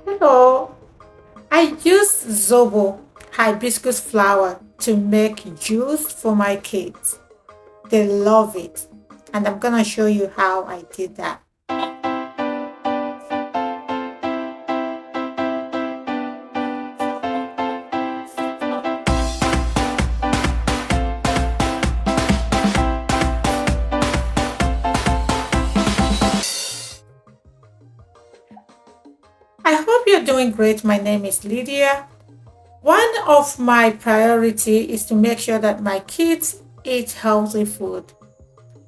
Hello, I use Zobo hibiscus flower to make juice for my kids. They love it, and I'm gonna show you how I did that. I hope you're doing great. My name is Lydia. One of my priority is to make sure that my kids eat healthy food.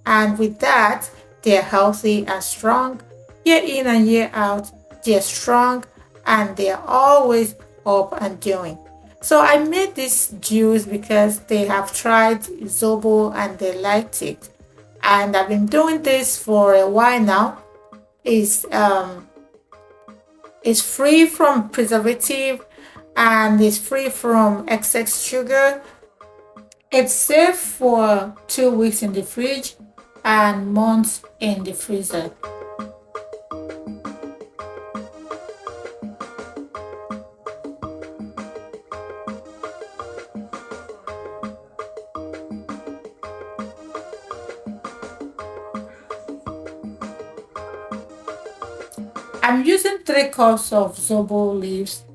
And with that, they're healthy and strong. Year in and year out, they're strong and they're always up and doing. So I made this juice because they have tried Zobo and they liked it. And I've been doing this for a while now. It's it's free from preservative and it's free from excess sugar. It's safe for 2 weeks in the fridge and months in the freezer. I'm using 3 cups of Zobo leaves,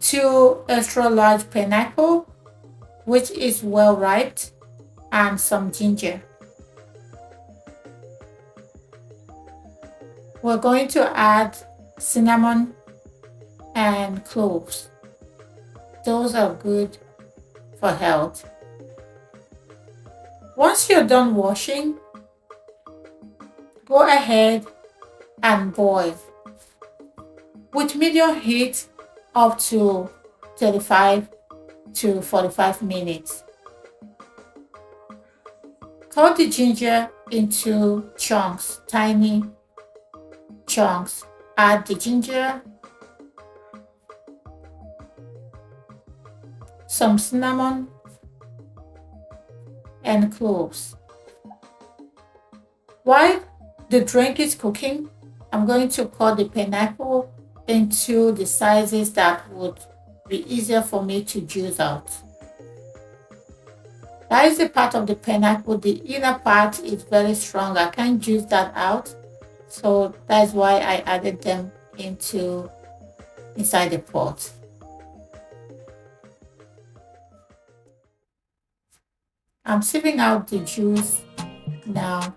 2 extra large pineapple, which is well ripe, and some ginger. We're going to add cinnamon and cloves. Those are good for health. Once you're done washing, go ahead and boil with medium heat up to 35 to 45 minutes. Cut the ginger into chunks, tiny chunks. Add the ginger, some cinnamon, and cloves. While the drink is cooking, I'm going to cut the pineapple into the sizes that would be easier for me to juice out. That is the part of the pineapple. The inner part is very strong. I can't juice that out. So that's why I added them inside the pot. I'm sieving out the juice now.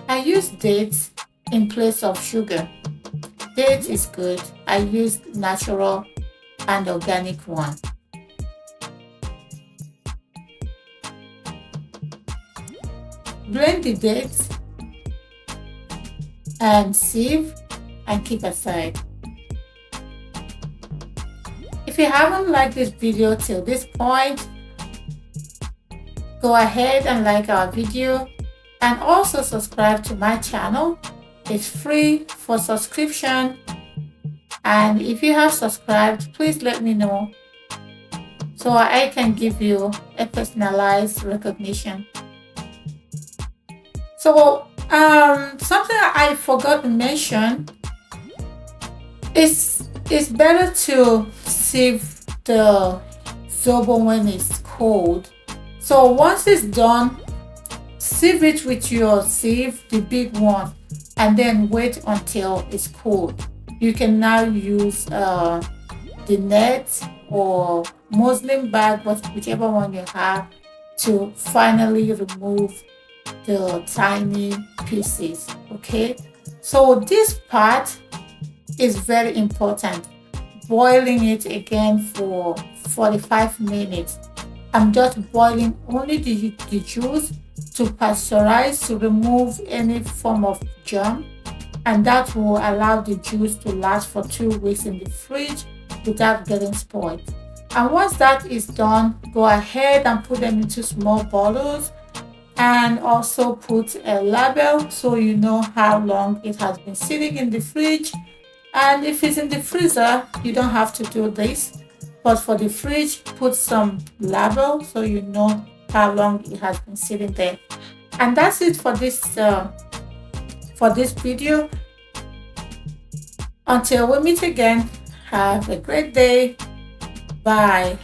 I use dates in place of sugar. Dates is good. I use natural and organic one. Blend the dates and sieve and keep aside. If you haven't liked this video till this point, go ahead and like our video and also subscribe to my channel. It's free for subscription, and if you have subscribed, please let me know so I can give you a personalized recognition. So something I forgot to mention is it's better to sieve the Zobo when it's cold. So once it's done, sieve it with your sieve, the big one, and then wait until it's cold. You can now use the net or muslin bag, whichever one you have, to finally remove the tiny pieces. Okay, so this part is very important. Boiling it again for 45 minutes. I'm just boiling only the juice to pasteurize, to remove any form of germ, and that will allow the juice to last for 2 weeks in the fridge without getting spoiled. And once that is done, go ahead and put them into small bottles and also put a label so you know how long it has been sitting in the fridge. And if it's in the freezer, you don't have to do this, but for the fridge, put some label so you know how long it has been sitting there. And that's it for this video. Until we meet again, have a great day. Bye.